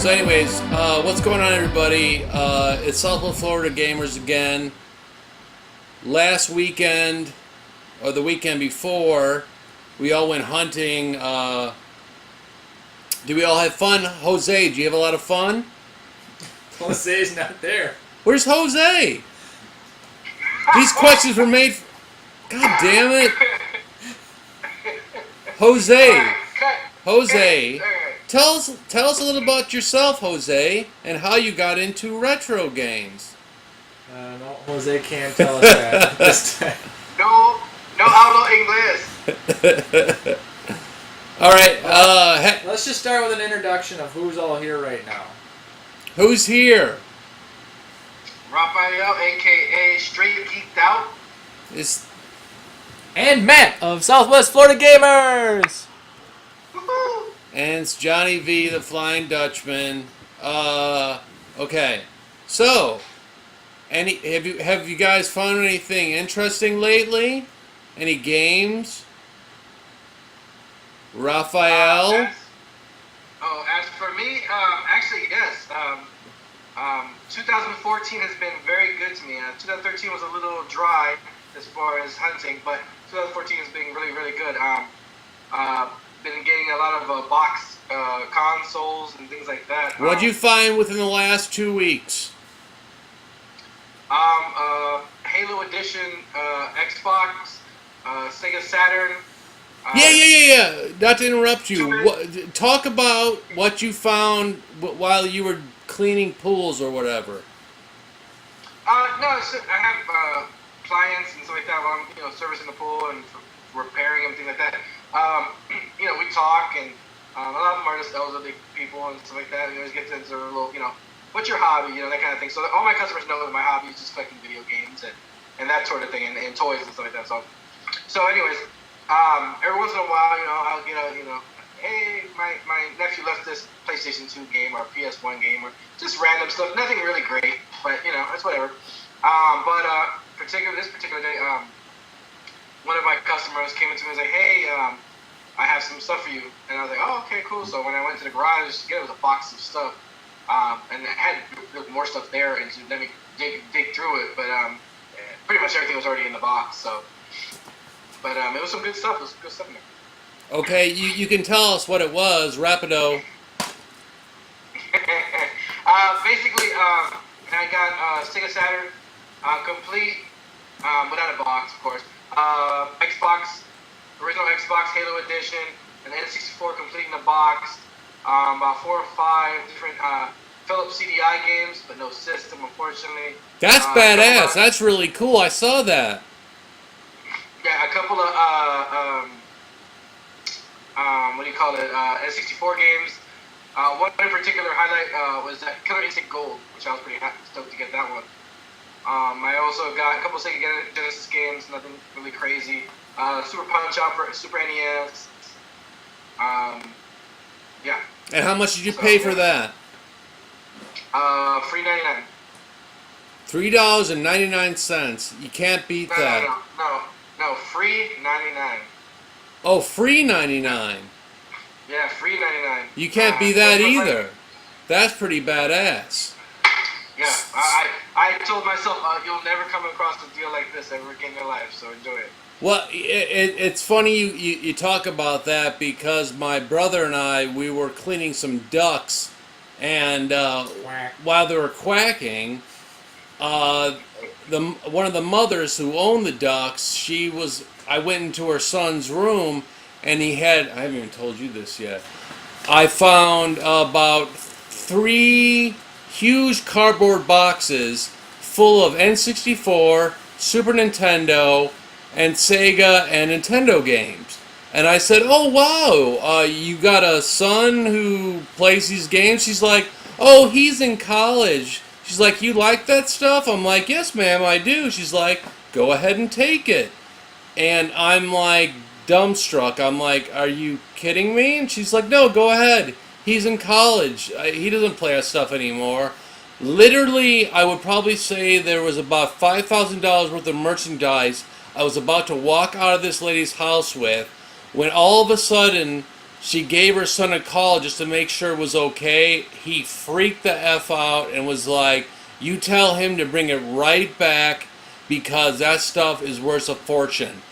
So, anyways, what's going on, everybody? It's Southwest Florida Gamers again. Last weekend, or the weekend before, we all went hunting. Did we all have fun? Jose, did you have a lot of fun? Jose's not there. Where's Jose? These questions were made. God damn it. Jose. Jose. Tell us a little about yourself, Jose, and how you got into retro games. No, Jose can't tell us that this time. No hablo inglés. All right. Let's just start with an introduction of who's all here right now. Who's here? Raphael, a.k.a. Straight Geeked Out. And Matt of Southwest Florida Gamers. Woohoo! And it's Johnny V, the Flying Dutchman. Okay. So, have you guys found anything interesting lately? Any games? Raphael? As for me, actually, yes. 2014 has been very good to me. 2013 was a little dry as far as hunting, but 2014 has been really, really good. Been getting a lot of box consoles and things like that. What'd you find within the last 2 weeks? Halo Edition, Xbox, Sega Saturn. Yeah. Not to interrupt you. Talk about what you found while you were cleaning pools or whatever. No, I have clients and stuff like that while I'm, servicing the pool and repairing them, things like that. We talk, and a lot of them are just elderly people and stuff like that. We always get into a little, what's your hobby, that kind of thing. So all my customers know that my hobby is just collecting video games and that sort of thing, and toys and stuff like that. So anyways, every once in a while, I'll get hey, my nephew left this PlayStation 2 game or PS1 game or just random stuff. Nothing really great, but it's whatever. This particular day, one of my customers came into me and was like, hey, I have some stuff for you. And I was like, oh, okay, cool. So when I went to the garage to get it, was a box of stuff. And it had more stuff there, and so let me dig through it. But pretty much everything was already in the box. So, but it was some good stuff. It was good stuff in there. Okay, you can tell us what it was, Rapido. Basically, I got Sega Saturn complete, without a box, of course. Xbox, original Xbox Halo Edition, and N64 complete in the box. About 4 or 5 different Philips CDI games, but no system, unfortunately. That's badass. That's really cool. I saw that. Yeah, a couple of N64 games. One in particular highlight was that Killer Instinct Gold, which I was pretty stoked to get that one. I also got a couple of Sega Genesis games, nothing really crazy. Super Punch Out for Super NES. Yeah. And how much did you pay for that? Free $99. $3.99. You can't beat that. No, free $99. Oh, free 99. Yeah, free $99. You can't beat that either. That's pretty badass. Yeah, I told myself, you'll never come across a deal like this ever again in your life, so enjoy it. Well, it's funny you talk about that because my brother and I, we were cleaning some ducks, and while they were quacking, one of the mothers who owned the ducks, I went into her son's room, and I haven't even told you this yet, I found about 3 huge cardboard boxes full of N64, Super Nintendo, and Sega and Nintendo games. And I said, oh wow, you got a son who plays these games? She's like, oh, he's in college. She's like, you like that stuff? I'm like, yes ma'am, I do. She's like, go ahead and take it. And I'm like dumbstruck. I'm like, are you kidding me? And she's like, no, go ahead. He's in college. He doesn't play our stuff anymore. Literally, I would probably say there was about $5,000 worth of merchandise I was about to walk out of this lady's house with, when all of a sudden She gave her son a call just to make sure it was okay. He freaked the F out and was like, "You tell him to bring it right back because that stuff is worth a fortune."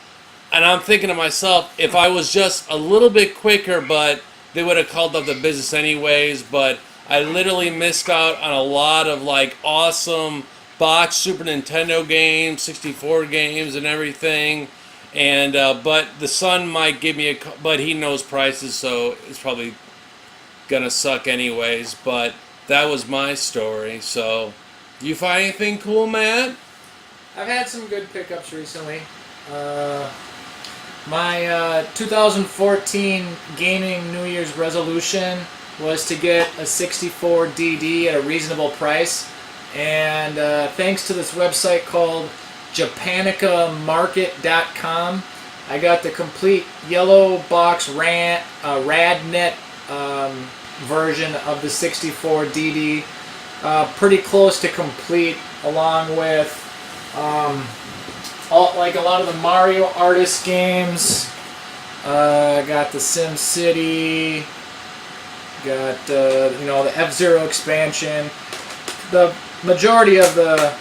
And I'm thinking to myself, if I was just a little bit quicker, but they would have called up the business anyways. But I literally missed out on a lot of like awesome box Super Nintendo games, 64 games, and everything. And but the son might give me but he knows prices, so it's probably gonna suck anyways. But that was my story. So, you find anything cool, Matt? I've had some good pickups recently. My 2014 gaming New Year's resolution was to get a 64 DD at a reasonable price. And thanks to this website called JapanicaMarket.com, I got the complete yellow box RadNet version of the 64 DD. Pretty close to complete, along with like a lot of the Mario Artist games. Got the Sim City. Got the F-Zero expansion. The majority of the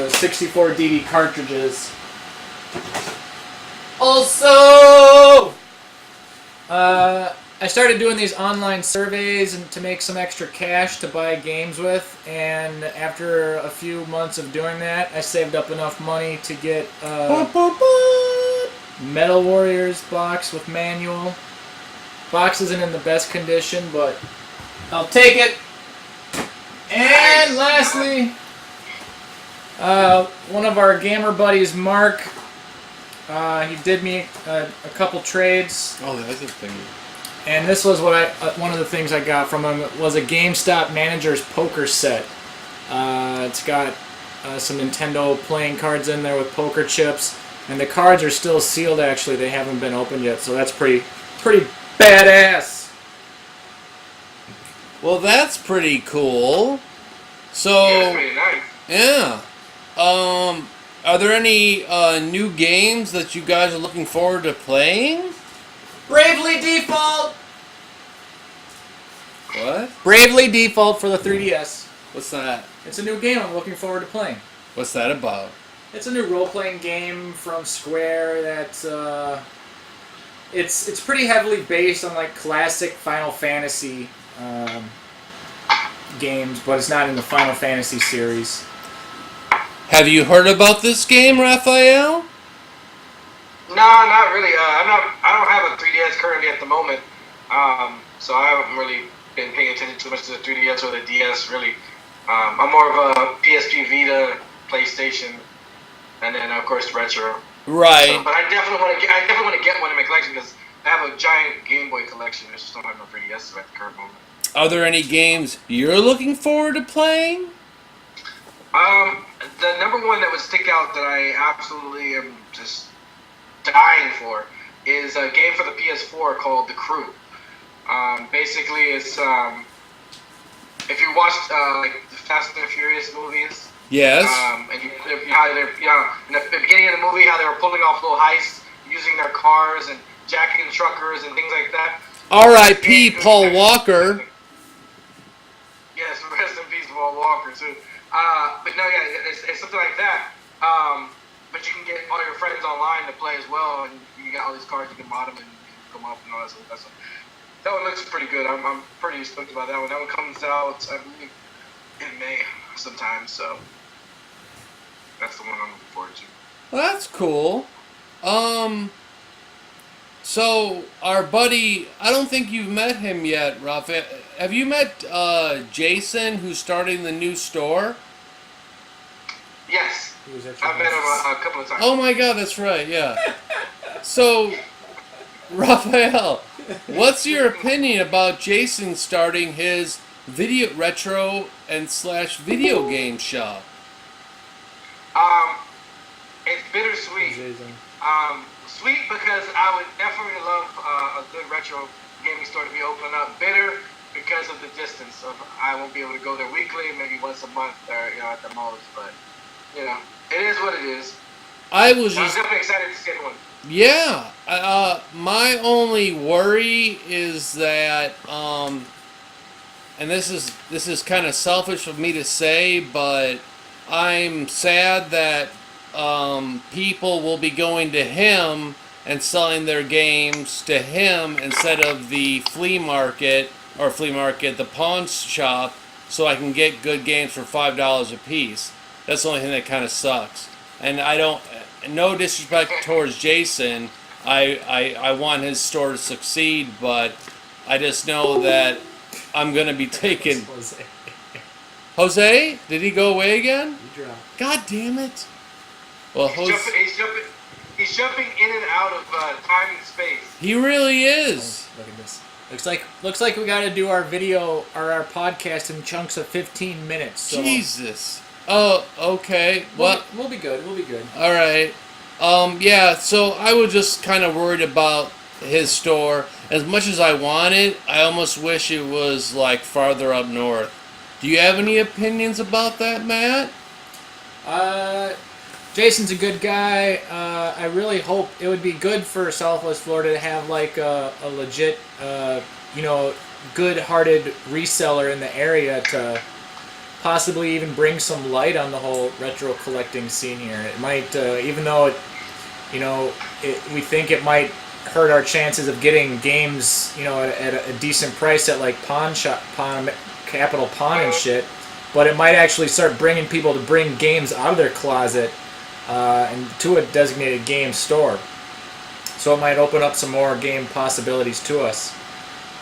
64 DD cartridges. Also, I started doing these online surveys and to make some extra cash to buy games with, and after a few months of doing that, I saved up enough money to get Metal Warriors box with manual. Box isn't in the best condition, but I'll take it. And lastly, one of our gamer buddies, Mark, he did me a couple trades. Oh, that's a thing. And this was one of the things I got from him was a GameStop Manager's poker set. It's got some Nintendo playing cards in there with poker chips, and the cards are still sealed. Actually, they haven't been opened yet, so that's pretty badass. Well, that's pretty cool. So, Yeah, that's pretty nice. yeah. Are there any new games that you guys are looking forward to playing? Bravely Default! What? Bravely Default for the 3DS. What's that? It's a new game I'm looking forward to playing. What's that about? It's a new role-playing game from Square that's it's pretty heavily based on like classic Final Fantasy games, but it's not in the Final Fantasy series. Have you heard about this game, Raphael? No, not really. I don't have a 3DS currently at the moment, so I haven't really been paying attention too much to the 3DS or the DS. Really, I'm more of a PSP Vita, PlayStation, and then of course retro. Right. So, but I definitely want to get one in my collection because I have a giant Game Boy collection. I just don't have no 3DS at the current moment. Are there any games you're looking forward to playing? The number one that would stick out that I absolutely am just dying for is a game for the PS4 called The Crew. Basically, it's if you watched like the Fast and the Furious movies. Yes. And how they're in the beginning of the movie how they were pulling off little heists using their cars and jacking truckers and things like that. R.I.P. Paul Walker. Yes, rest in peace, Paul Walker too. But no, yeah, it's something like that. But you can get all your friends online to play as well, and you got all these cards, you can mod them and come up and all that stuff. That one looks pretty good. I'm pretty stoked about that one. That one comes out, I believe, in May sometime, so that's the one I'm looking forward to. Well, that's cool. So our buddy, I don't think you've met him yet, Raphael. Have you met Jason, who's starting the new store? Yes, I've met him a couple of times. Oh my God, that's right. Yeah. So, Raphael, what's your opinion about Jason starting his retro and / video game shop? It's bittersweet. Sweet because I would definitely love a good retro gaming store to be opening up. Bitter because of the distance of I won't be able to go there weekly, maybe once a month or at the most. But it is what it is. I was I'm just definitely excited to see one. Yeah. My only worry is that, and this is kind of selfish of me to say, but I'm sad that people will be going to him and selling their games to him instead of the the pawn shop, so I can get good games for $5 a piece. That's the only thing that kind of sucks. And I don't, no disrespect towards Jason, I want his store to succeed, but I just know that I'm gonna be taking. Jose. Jose, did he go away again? You dropped. God damn it! Well, He's jumping in and out of time and space. he really is. Oh, look at this. Looks like we got to do our video or our podcast in chunks of 15 minutes. So Jesus. Oh, okay. Well, we'll be good. We'll be good. all right. Yeah. So I was just kind of worried about his store. As much as I want it, I almost wish it was like farther up north. Do you have any opinions about that, Matt? Jason's a good guy. I really hope it would be good for Southwest Florida to have like a legit, good-hearted reseller in the area to possibly even bring some light on the whole retro collecting scene here. It might, even though we think it might hurt our chances of getting games, at a decent price at like Capital Pawn and shit. But it might actually start bringing people to bring games out of their closet and to a designated game store. So it might open up some more game possibilities to us.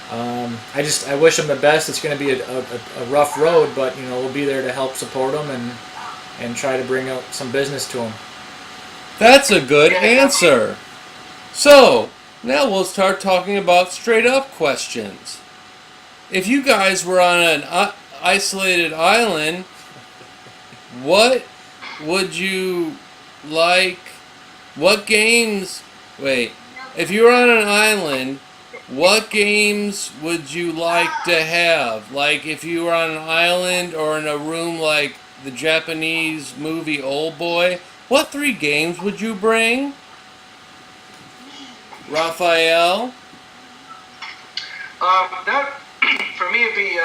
I wish him the best. It's going to be a rough road, but we'll be there to help support him and try to bring out some business to him. That's a good answer. So now we'll start talking about straight up questions. If you guys were on an isolated island, what would you like? What games? Wait. If you were on an island, what games would you like to have? Like if you were on an island or in a room like the Japanese movie Old Boy, what 3 games would you bring? Raphael? That for me it'd be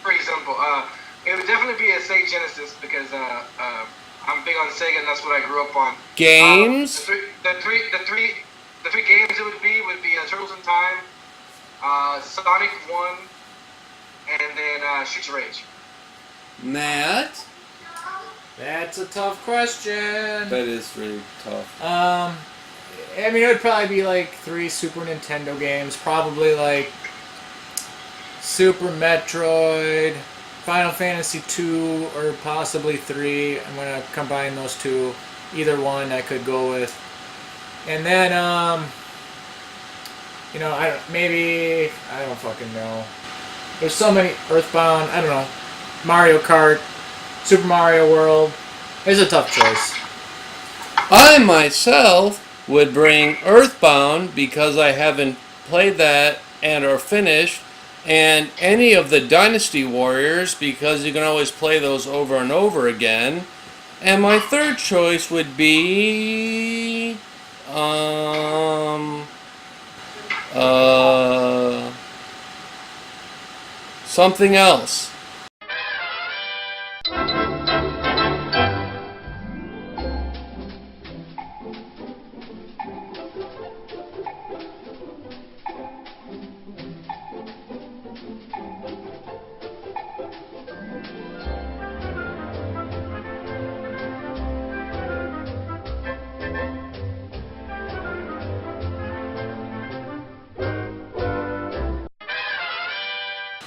pretty simple. It would definitely be a Sega Genesis because I'm big on Sega and that's what I grew up on. Games? The three games it would be Turtles in Time, Sonic 1, and then Streets of Rage. Matt? That's a tough question. That is really tough. It would probably be like 3 Super Nintendo games, probably like Super Metroid, Final Fantasy 2, or possibly 3. I'm gonna combine those 2. Either one I could go with. And then, I don't fucking know. There's so many. Earthbound, I don't know. Mario Kart, Super Mario World. It's a tough choice. I myself would bring Earthbound because I haven't played that and are finished, and any of the Dynasty Warriors because you can always play those over and over again. And my third choice would be something else.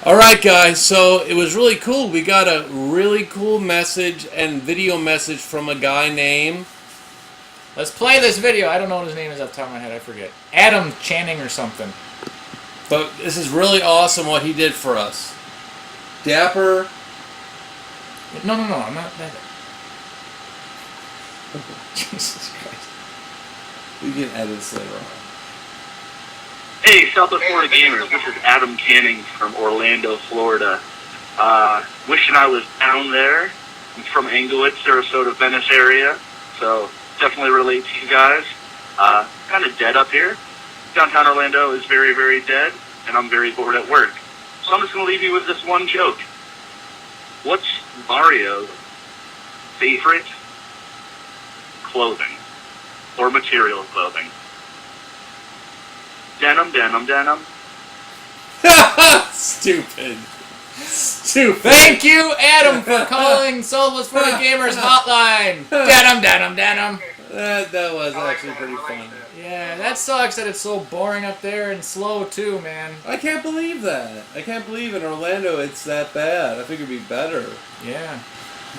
Alright guys, so it was really cool. We got a really cool message and video message from a guy named... Let's play this video. I don't know what his name is off the top of my head. I forget. Adam Channing or something. But this is really awesome what he did for us. Dapper... No, I'm not that. Jesus Christ. We can edit this later on. Hey, Southwest Florida gamers, this is Adam Canning from Orlando, Florida. Wishing I was down there. I'm from Englewood, Sarasota, Venice area, so definitely relate to you guys. kind of dead up here. Downtown Orlando is very, very dead, and I'm very bored at work. So I'm just going to leave you with this one joke. What's Mario's favorite clothing or material of clothing? Denim, denim, denim. Stupid. Stupid. Thank you, Adam, for calling Soulless for the Gamers hotline. Denim, denim, denim. That was I like actually that, pretty I like funny. that. Yeah, that sucks that it's so boring up there and slow too, man. I can't believe that. I can't believe in Orlando it's that bad. I think it'd be better. Yeah.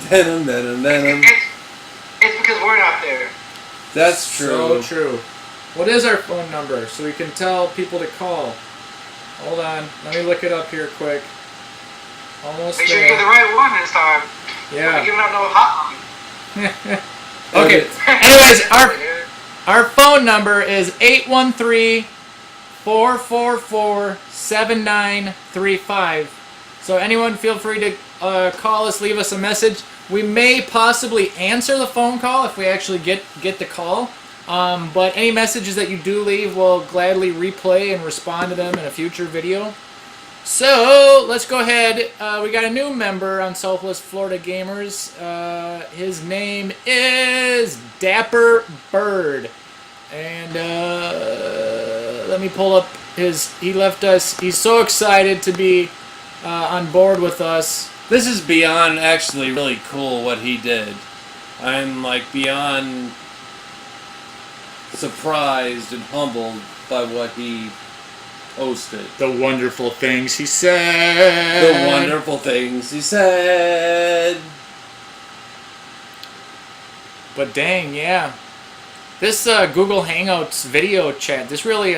Denim, denim, denim. It's because we're not there. That's true. So true. What is our phone number so we can tell people to call? Hold on. Let me look it up here quick. Almost Make sure you get the there. right one this time. We're not Yeah. giving out no hotline. Okay. Anyways, our phone number is 813-444-7935. So anyone feel free to call us, leave us a message. We may possibly answer the phone call if we actually get the call. But any messages that you do leave, we'll gladly replay and respond to them in a future video. So let's go ahead. We got a new member on Southwest Florida Gamers. His name is Dapper Bird. And let me pull up his. He left us. He's so excited to be on board with us. This is beyond actually really cool what he did. I'm like beyond surprised and humbled by what he posted. The wonderful things he said. The wonderful things he said. But dang, yeah. This Google Hangouts video chat, this really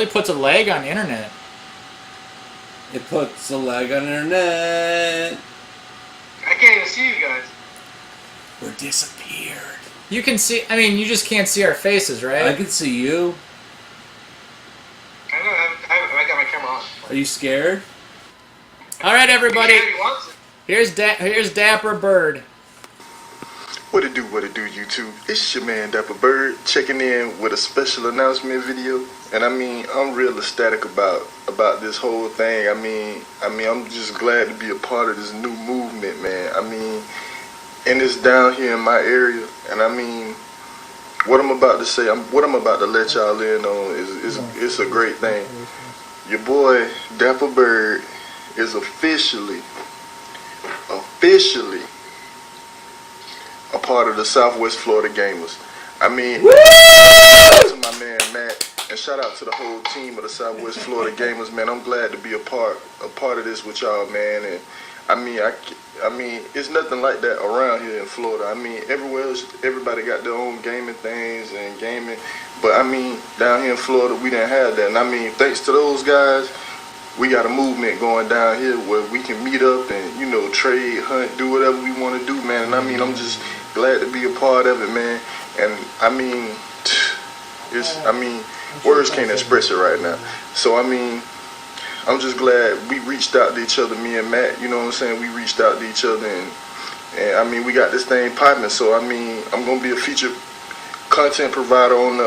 puts a leg on internet. It puts a leg on internet. I can't even see you guys. We're disappeared. You can see, I mean, you just can't see our faces, right? I can see you. I know, I got my camera on. Are you scared? All right, everybody. If he wants it. Here's Dapper Bird. What it do, YouTube? It's your man Dapper Bird checking in with a special announcement video. And I mean, I'm real ecstatic about this whole thing. I mean, I'm just glad to be a part of this new movement, man. I mean, and it's down here in my area. And I mean, what I'm about to say, what I'm about to let y'all in on is it's a great thing. Your boy Dapper Bird is officially a part of the Southwest Florida Gamers. I mean, shout out to my man Matt, and shout out to the whole team of the Southwest Florida Gamers, man. I'm glad to be a part of this with y'all, man. And I mean, it's nothing like that around here in Florida. I mean, everywhere else, everybody got their own gaming things and gaming, but I mean, down here in Florida, we didn't have that. And I mean, thanks to those guys, we got a movement going down here where we can meet up and, you know, trade, hunt, do whatever we want to do, man. And I mean, I'm just glad to be a part of it, man. And I mean, words can't express it right now. So I mean, I'm just glad we reached out to each other, me and Matt. You know what I'm saying? We reached out to each other, and I mean, we got this thing popping. So I mean, I'm gonna be a featured content provider on the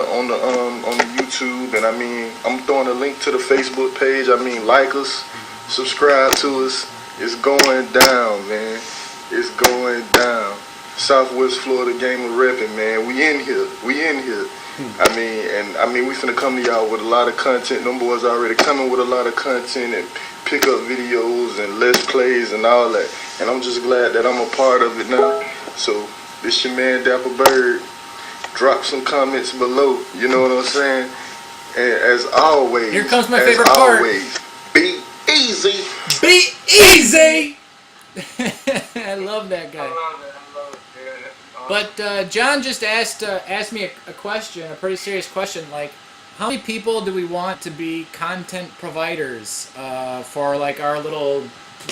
YouTube, and I mean, I'm throwing a link to the Facebook page. I mean, like us, subscribe to us. It's going down, man. It's going down. Southwest Florida Gamer repping, man. We in here. I mean, we finna come to y'all with a lot of content. Them boys already coming with a lot of content and pick up videos and let's plays and all that. And I'm just glad that I'm a part of it now. So this your man Dapper Bird. Drop some comments below. You know what I'm saying? And as always, Here comes my favorite part. Be easy. Be easy. I love that I guy. love it. Yeah, But John just asked me a question, a pretty serious question, like, how many people do we want to be content providers for like our little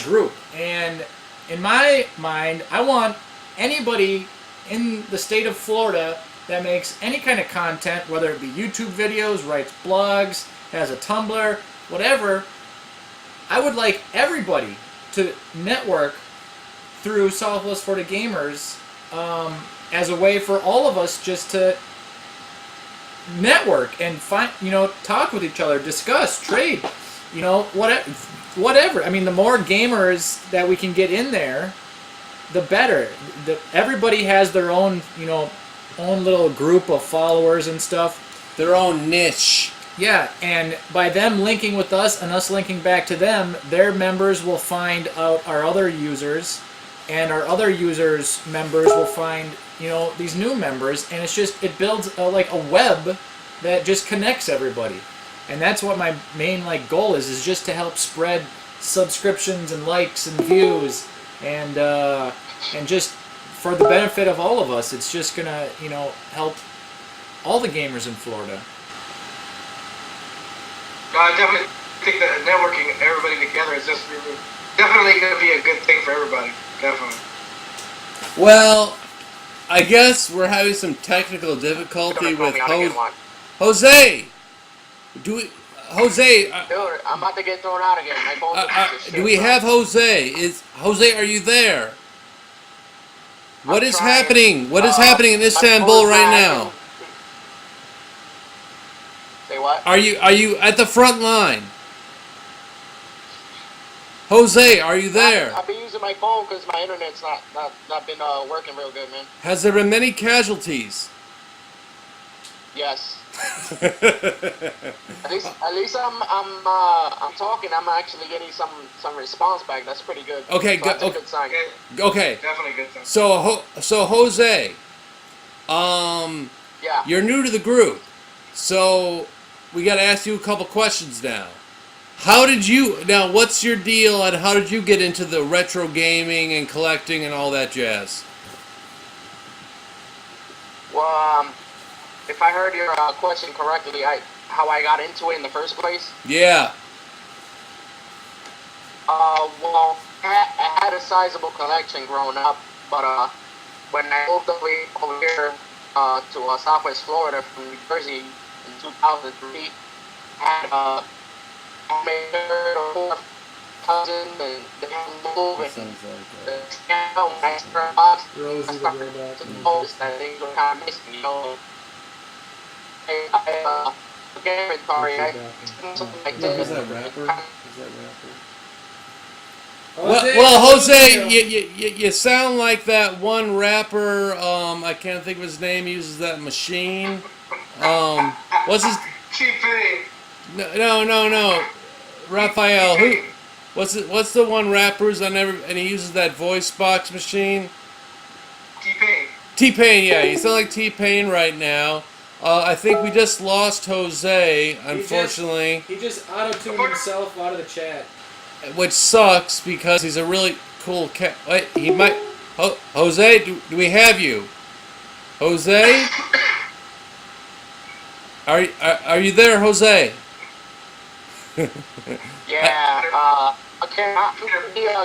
group? And in my mind, I want anybody in the state of Florida that makes any kind of content, whether it be YouTube videos, writes blogs, has a Tumblr, whatever. I would like everybody to network through Southwest Florida Gamers as a way for all of us just to network and find, talk with each other, discuss, trade, whatever. I mean, the more gamers that we can get in there, the better. Everybody has their own, own little group of followers and stuff. Their own niche. Yeah, and by them linking with us and us linking back to them, their members will find out our other users, and our other users' members will find, these new members, and it builds like a web that just connects everybody. And that's what my main goal is just to help spread subscriptions and likes and views, and just for the benefit of all of us. It's just gonna, help all the gamers in Florida. I definitely think that networking everybody together is just really, definitely going to be a good thing for everybody. Definitely. Well, I guess we're having some technical difficulty with Jose. Jose? Dude, I'm about to get thrown out again. My phone do we have Jose? Jose? Are you there? What is happening? What is happening in Istanbul right now? Say what? Are you at the front line? Jose, are you there? I've been using my phone because my internet's not been working real good, man. Has there been many casualties? Yes. At least I'm talking. I'm actually getting some response back. That's pretty good. Okay, so that's a good sign. Okay. Definitely a good sign. So Jose, Yeah. you're new to the group, so we got to ask you a couple questions now. What's your deal and how did you get into the retro gaming and collecting and all that jazz? Well, if I heard your question correctly, how I got into it in the first place? Yeah. Well, I had a sizable collection growing up, but when I moved over here to Southwest Florida from New Jersey in 2003, I had made third or fourth cousin, and they had moved, and when I started box, I started to notice that things were kind of missing, I game inventory, something like this. Is that rapper? Well, Jose, you sound like that one rapper. I can't think of his name. Uses that machine. What's his? T-Pain. No. Raphael. Who? What's the one rapper's and he uses that voice box machine? T-Pain. T-Pain, yeah. You sound like T-Pain right now. I think we just lost Jose, unfortunately. He just auto-tuned himself out of the chat. Which sucks because he's a really cool cat. Wait, he might. Jose, do we have you? Jose? Are you there, Jose? Yeah, okay, I'm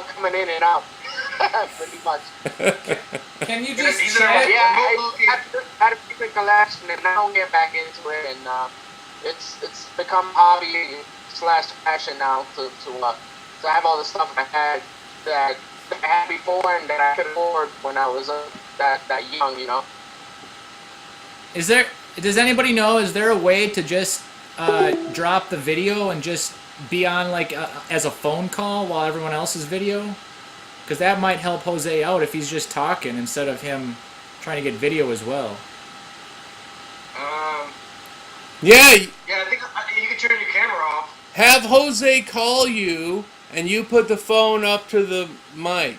coming in and out. Pretty much. Can you just chat? Yeah, I had a frequent collection and now I'm getting back into it, and it's become hobby / passion now to have all the stuff I had that I had before and that I could afford when I was that young, Does anybody know? Is there a way to just drop the video and just be on as a phone call while everyone else is video? Because that might help Jose out if he's just talking instead of him trying to get video as well. Yeah. Yeah, I think you can turn your camera off. Have Jose call you, and you put the phone up to the mic.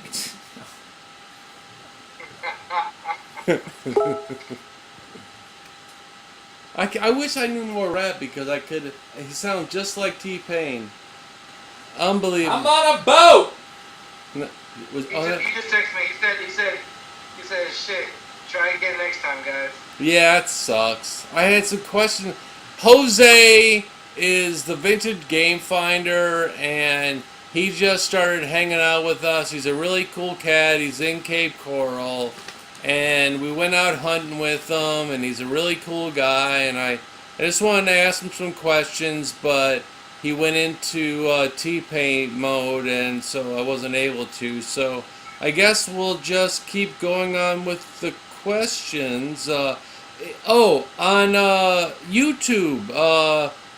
I wish I knew more rap because I could. He sounds just like T-Pain. Unbelievable. I'm on a boat. No, he just texted me. He said, shit. Try again next time, guys. Yeah, it sucks. I had some questions. Jose is the vintage game finder, and he just started hanging out with us. He's a really cool cat. He's in Cape Coral. And we went out hunting with him, and he's a really cool guy. And I just wanted to ask him some questions, but he went into T-Pain mode, and so I wasn't able to. So I guess we'll just keep going on with the questions. Oh, on YouTube.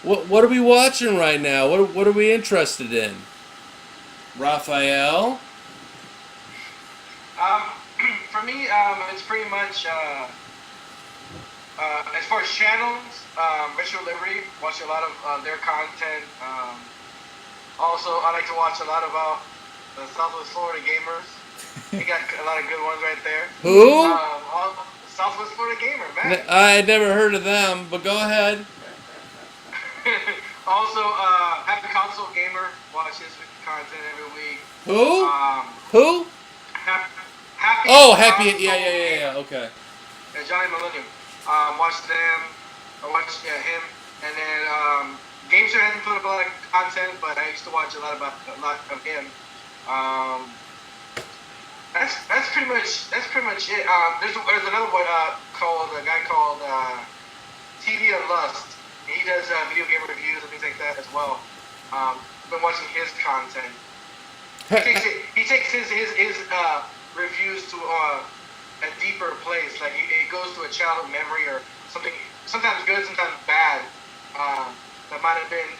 What are we watching right now? What are we interested in? Raphael? For me, it's pretty much as far as channels, Retro Liberty. Watch a lot of their content. Also, I like to watch a lot of the Southwest Florida Gamers. They got a lot of good ones right there. Who? Southwest Florida Gamer, man. I had never heard of them, but go ahead. Also, Happy Console Gamer. Watch his content every week. Who? Who? Happy. Happy. Yeah. Okay. Johnny Millennium. Watch them. I watch him, and then GameStar hasn't put up a lot of content, but I used to watch a lot of him. That's pretty much it. There's another one called a guy called TV and Lust. He does video game reviews and things like that as well. Been watching his content. He takes his reviews to a deeper place. Like it goes to a childhood memory or something. Sometimes good, sometimes bad. That might have been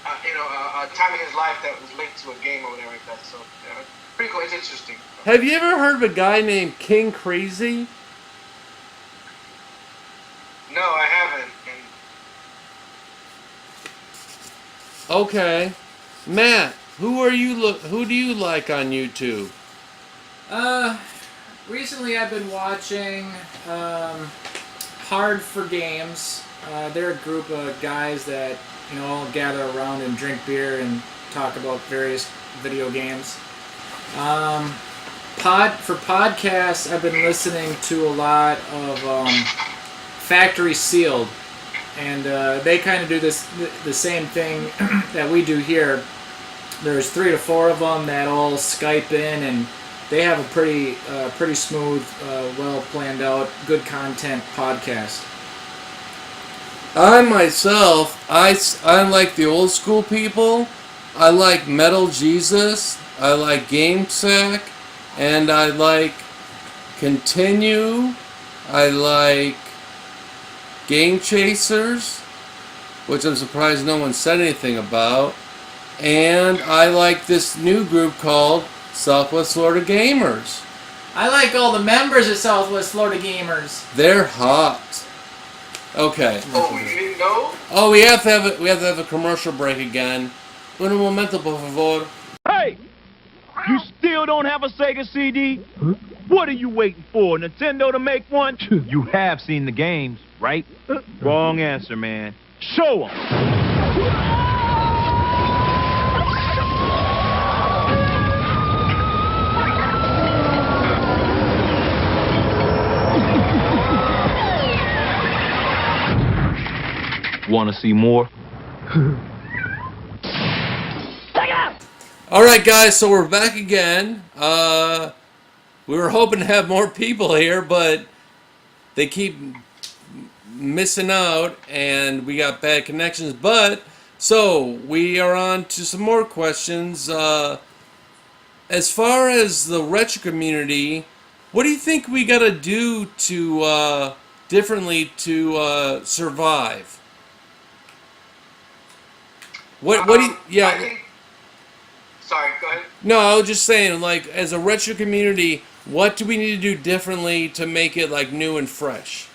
a time in his life that was linked to a game or whatever like that. So pretty cool. It's interesting. Have you ever heard of a guy named King Crazy? No, I haven't. Okay, Matt. Who do you like on YouTube? Recently I've been watching Hard for Games. They're a group of guys that all gather around and drink beer and talk about various video games. For podcasts, I've been listening to a lot of Factory Sealed, and they kind of do the same thing that we do here. There's 3 to 4 of them that all Skype in, and they have a pretty smooth, well planned out, good content podcast. I myself, I like the old school people. I like Metal Jesus. I like GameSack, and I like Continue. I like Game Chasers, which I'm surprised no one said anything about. And I like this new group called Southwest Florida Gamers. I like all the members of Southwest Florida Gamers. They're hot. Okay. Oh, you didn't know? Oh, we have to have a commercial break again. Un momento, por favor. Hey! You still don't have a Sega CD? What are you waiting for? Nintendo to make one? You have seen the games, right? Wrong answer, man. Show 'em! Want to see more? All right, guys. So we're back again. We were hoping to have more people here, but they keep missing out, and we got bad connections. But so we are on to some more questions. As far as the retro community, what do you think we got to do to differently to survive? What do you, yeah. Sorry, go ahead. No, I was just saying, like, as a retro community, what do we need to do differently to make it, like, new and fresh?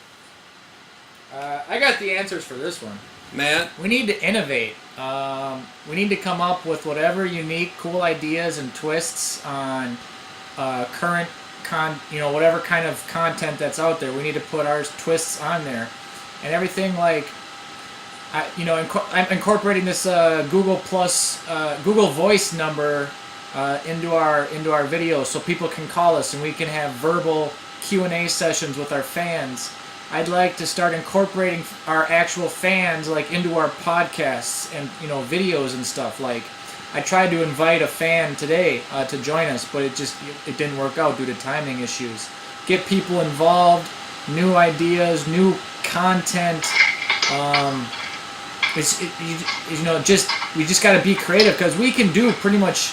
I got the answers for this one. Matt? We need to innovate. We need to come up with whatever unique, cool ideas and twists on current whatever kind of content that's out there. We need to put our twists on there, and everything like. I'm incorporating this Google Voice number into our videos, so people can call us and we can have verbal Q&A sessions with our fans. I'd like to start incorporating our actual fans like into our podcasts and videos and stuff. Like I tried to invite a fan today to join us, but it didn't work out due to timing issues. Get people involved, new ideas, new content. We just got to be creative because we can do pretty much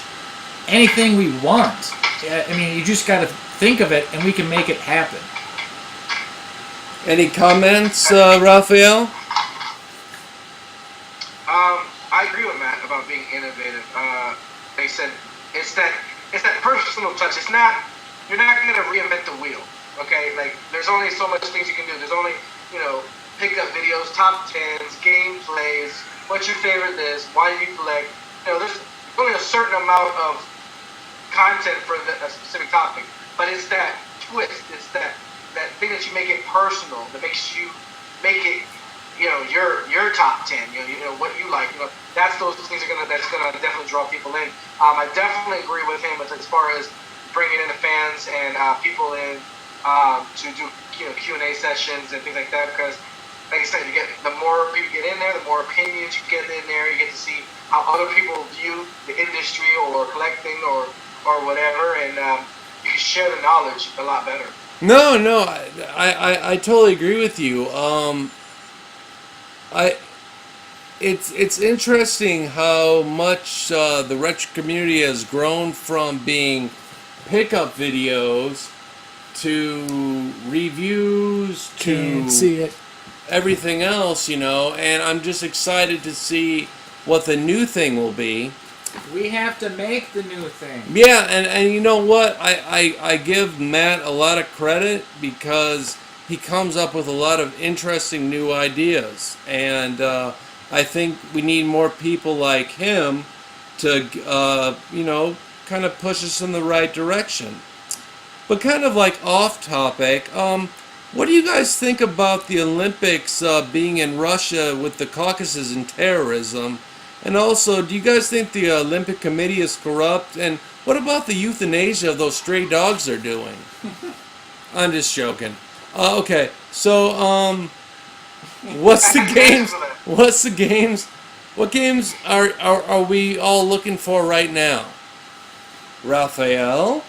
anything we want. I mean, you just got to think of it and we can make it happen. Any comments, Raphael? I agree with Matt about being innovative. They said it's that personal touch. It's not you're not gonna reinvent the wheel. Okay, like there's only so much things you can do. There's only pickup videos, top tens, gameplays. What's your favorite? This? Why do you collect? There's only a certain amount of content for a specific topic. But it's that twist. It's that thing that you make it personal. That makes you make it. Your top 10, what you like, that's those things that's gonna definitely draw people in. I definitely agree with him as far as bringing in the fans and people in to do Q&A sessions and things like that, because like I said, the more people get in there, the more opinions you get in there. You get to see how other people view the industry or collecting or whatever, and you can share the knowledge a lot better. No, I totally agree with you. It's interesting how much the retro community has grown from being pickup videos to reviews to Can't see it. everything else, and I'm just excited to see what the new thing will be. We have to make the new thing. Yeah, and you know what? I give Matt a lot of credit because he comes up with a lot of interesting new ideas, and I think we need more people like him to kind of push us in the right direction. But kind of like off topic, what do you guys think about the Olympics being in Russia with the Caucasus and terrorism? And also, do you guys think the Olympic Committee is corrupt? And what about the euthanasia of those stray dogs they're doing? I'm just joking. Okay, so what's the games? What's the games? What games are we all looking for right now? Raphael?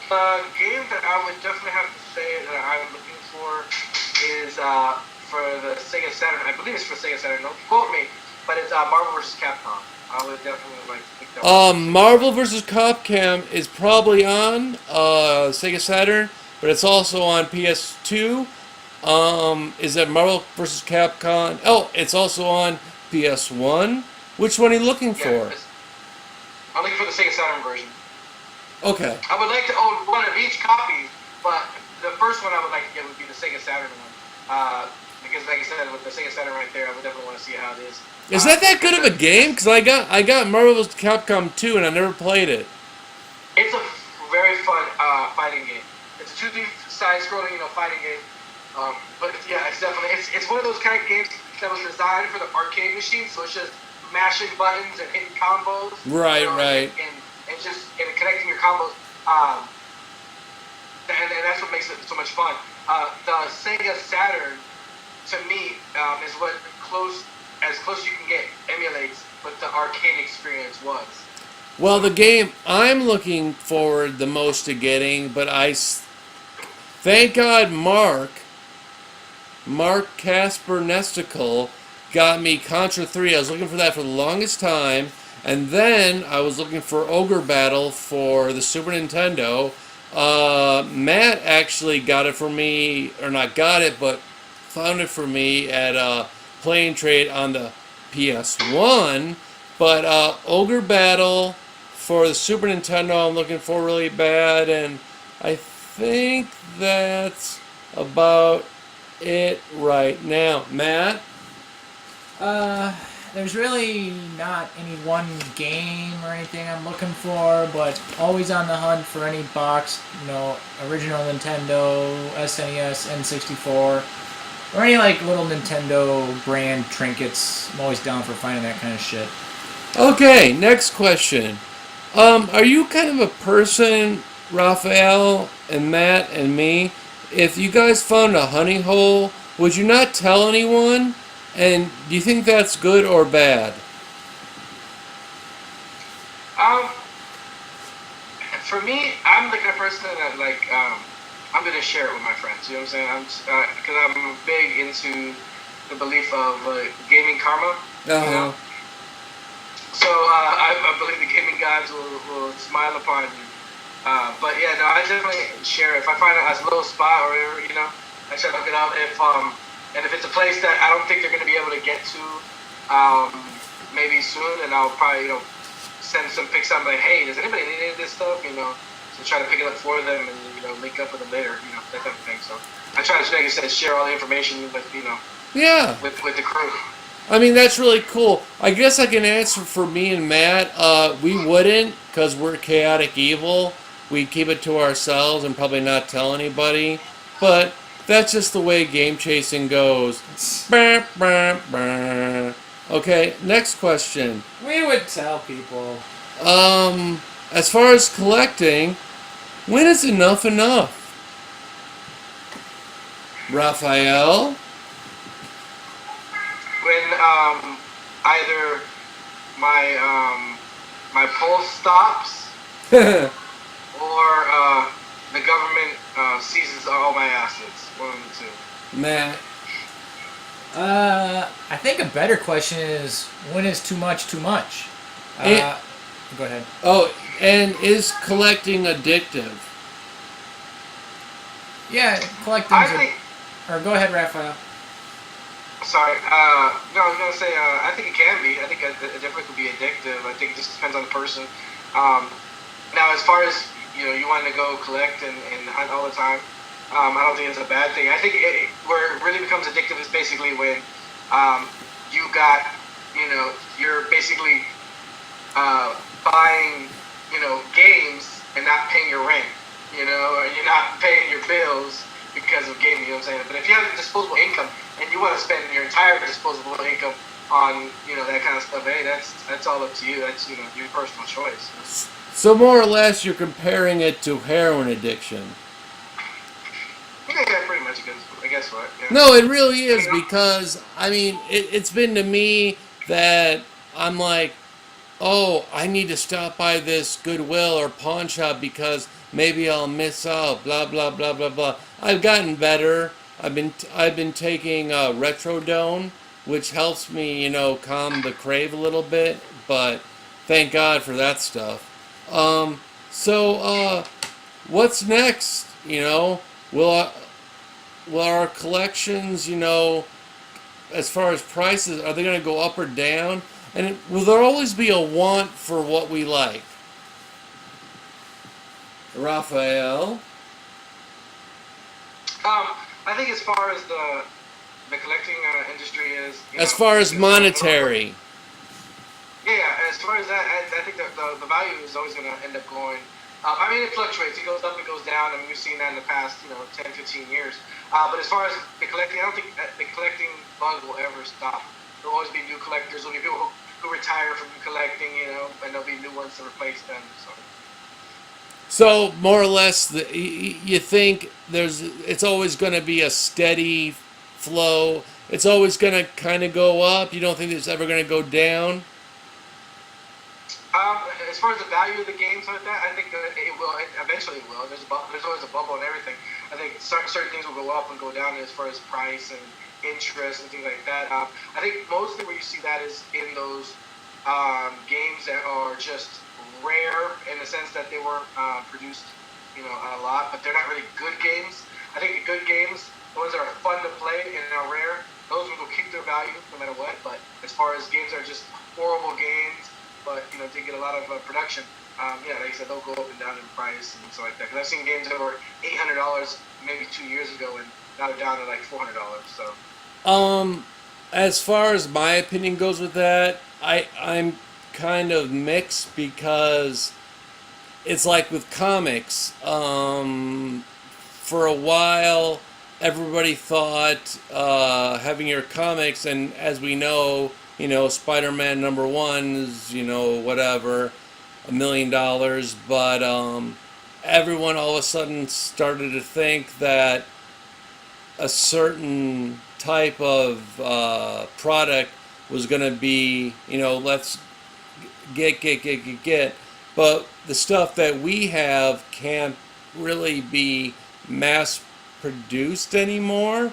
The game that I would definitely have to say that I'm looking for is for the Sega Saturn. I believe it's for Sega Saturn. Don't quote me, but it's Marvel vs. Capcom. I would definitely like to pick that one. Marvel vs. Capcom is probably on Sega Saturn, but it's also on PS2. Is that Marvel vs. Capcom? Oh, it's also on PS1. Which one are you looking for? I'm looking for the Sega Saturn version. Okay. I would like to own one of each copy, but the first one I would like to get would be the Sega Saturn one. Because like I said, with the Sega Saturn right there, I would definitely want to see how it is. Is that good of a game? Because I got Marvel vs. Capcom 2 and I never played it. It's a very fun fighting game. It's a 2D side-scrolling, fighting game. But yeah, it's definitely it's one of those kind of games that was designed for the arcade machine. So it's just mashing buttons and hitting combos. Right, right. And just connecting your combos. And that's what makes it so much fun. The Sega Saturn, to me, is what as close you can get emulates what the arcade experience was. Well, the game I'm looking forward the most to getting, but thank God Mark Casper Nesticle got me Contra 3. I was looking for that for the longest time. And then I was looking for Ogre Battle for the Super Nintendo. Matt actually got it for me, or not got it, but found it for me at Play and Trade on the PS1. But Ogre Battle for the Super Nintendo I'm looking for really bad, and I think that's about it right now. Matt? There's really not any one game or anything I'm looking for, but always on the hunt for any box, original Nintendo, SNES, N64, or any little Nintendo brand trinkets. I'm always down for finding that kind of shit. Okay, next question. Are you kind of a person, Raphael and Matt and me, if you guys found a honey hole, would you not tell anyone? And do you think that's good or bad? For me, I'm the kind of person that I'm gonna share it with my friends. You know what I'm saying? Because I'm big into the belief of gaming karma. Uh-huh. So I believe the gaming gods will smile upon you But yeah, no, I definitely share. If I find a little spot or whatever, I try to hook it up. And if it's a place that I don't think they're gonna be able to get to, maybe soon, and I'll probably send some pics out like, hey, does anybody need any of this stuff? So try to pick it up for them and link up with them later, that type of thing. So I try to, like I said, share all the information with Yeah. with the crew. I mean, that's really cool. I guess I can answer for me and Matt. We wouldn't, because we're chaotic evil. We keep it to ourselves and probably not tell anybody. But that's just the way game chasing goes. Bah, bah, bah. Okay, next question. We would tell people. As far as collecting, when is enough enough? Raphael? When either my pulse stops or the government seizes all my assets. One of the two. Matt? I think a better question is, when is too much too much? Go ahead. Oh, and is collecting addictive? Yeah, collecting. Or go ahead, Raphael. Sorry. No, I was gonna say. I think it can be. I think it definitely could be addictive. I think it just depends on the person. Now, as far as you want to go collect and hunt all the time, I don't think it's a bad thing. I think where it really becomes addictive is basically when you got, you're basically buying, games and not paying your rent, or you're not paying your bills because of gaming, you know what I'm saying? But if you have disposable income and you want to spend your entire disposable income on, that kind of stuff, hey, that's all up to you. That's, your personal choice. So more or less, you're comparing it to heroin addiction. Yeah, pretty much. I guess what? Yeah. No, it really is, because I mean, it's been to me that I'm like, oh, I need to stop by this Goodwill or pawn shop because maybe I'll miss out. Blah blah blah blah blah. I've gotten better. I've been taking Retrodone, which helps me, calm the crave a little bit. But thank God for that stuff. So what's next? Will our collections, as far as prices, are they going to go up or down? And will there always be a want for what we like? Raphael? I think as far as the collecting industry is... As far as monetary. Yeah, as far as that, I think the value is always going to end up going... I mean, it fluctuates. It goes up, it goes down. I mean, we've seen that in the past, 10, 15 years. But as far as the collecting, I don't think the collecting bug will ever stop. There'll always be new collectors. There'll be people who retire from collecting, and there'll be new ones to replace them. So more or less, you think it's always going to be a steady flow. It's always going to kind of go up. You don't think it's ever going to go down? As far as the value of the games like that, I think it will. Eventually, it will. There's always a bubble and everything. I think certain things will go up and go down as far as price and interest and things like that. I think mostly where you see that is in those games that are just rare in the sense that they weren't produced, a lot, but they're not really good games. I think the good games, the ones that are fun to play and are rare, those will keep their value no matter what. But as far as games that are just horrible games, but they get a lot of production, like I said, they'll go up and down in price and stuff like that. Because I've seen games that were $800 maybe 2 years ago, and now they're down to like $400. So. As far as my opinion goes with that, I'm kind of mixed, because it's like with comics. For a while, everybody thought having your comics, and as we know, Spider-Man #1 is, whatever, $1 million, but everyone all of a sudden started to think that a certain type of product was going to be, let's get, but the stuff that we have can't really be mass produced anymore.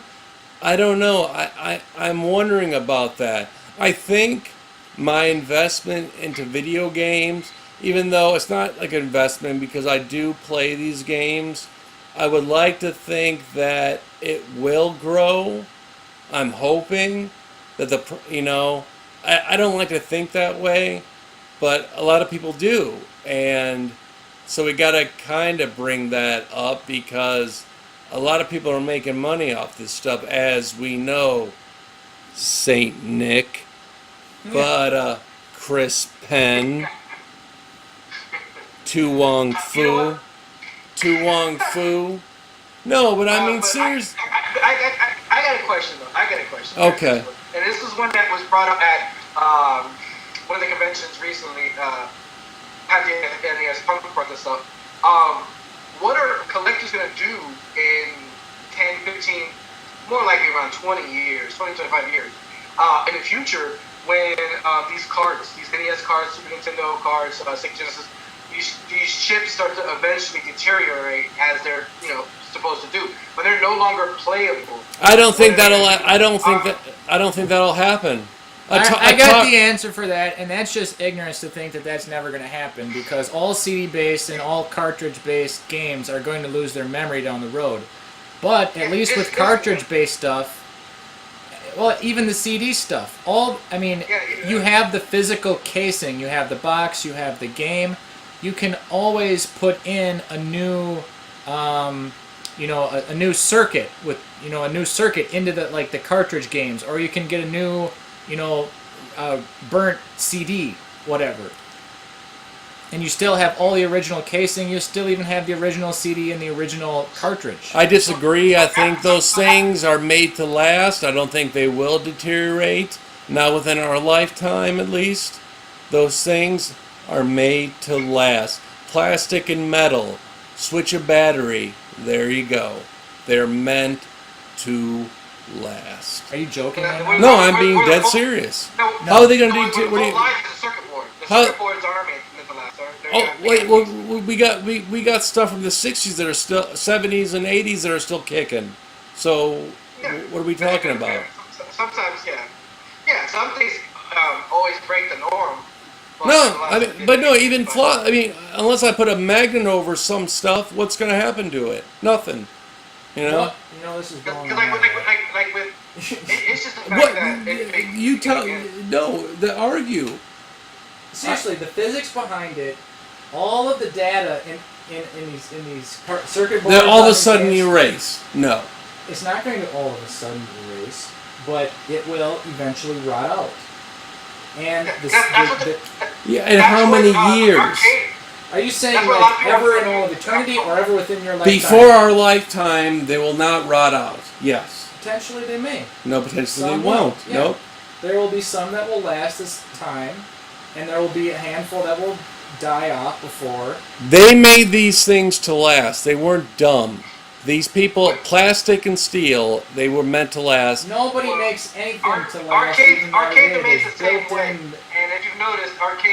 I don't know. I'm wondering about that. I think my investment into video games even though it's not like an investment because I do play these games, I would like to think that it will grow. I'm hoping that I don't like to think that way, but a lot of people do. And so we got to kind of bring that up because a lot of people are making money off this stuff, as we know, Saint Nick. But Chris Penn, Tu Wong Fu. No, but I mean, seriously. I got a question though. Okay. And this is one that was brought up at one of the conventions recently. At the NES Punk Report and stuff. What are collectors going to do in 10, 15, more likely around 20 years, 20, 25 years, in the future when these cards, these NES cards, Super Nintendo cards, Sega Genesis, these chips start to eventually deteriorate as they're, supposed to do, but they're no longer playable. I don't think that'll happen. I got the answer for that, and that's just ignorance to think that that's never going to happen because all CD-based and all cartridge-based games are going to lose their memory down the road. But at least with cartridge-based stuff, well, even the CD stuff, you have the physical casing, you have the box, you have the game. You can always put in a new, a new circuit with, a new circuit into the cartridge games, or you can get a new, burnt CD, whatever. And you still have all the original casing. You still even have the original CD and the original cartridge. I disagree. I think those things are made to last. I don't think they will deteriorate. Not within our lifetime, at least. Those things are made to last. Plastic and metal. Switch a battery. There you go. They're meant to last. Are you joking? No, I'm being dead serious. How are they going to do? What do you? The circuit board. The circuit boards are made to last. Oh wait, well, we got stuff from the '60s that are still '70s and '80s that are still kicking. So what are we talking about? Sometimes, yeah. Some things always break the norm. Unless I put a magnet over some stuff, what's going to happen to it? Nothing. Well, this is going on. It's just the fact that argue. Seriously, the physics behind it, all of the data in these circuit boards. They're all of a sudden erase. No. It's not going to all of a sudden erase, but it will eventually rot out. And and how many years? Are you saying ever in all of eternity or ever within your lifetime? Before our lifetime, they will not rot out. Yes. Potentially they may. No, potentially they won't. Yeah. Nope. There will be some that will last this time, and there will be a handful that will die off before. They made these things to last. They weren't dumb. These people, plastic and steel, they were meant to last. Nobody makes anything to last. Arcade made the same way. And if you've noticed, arcade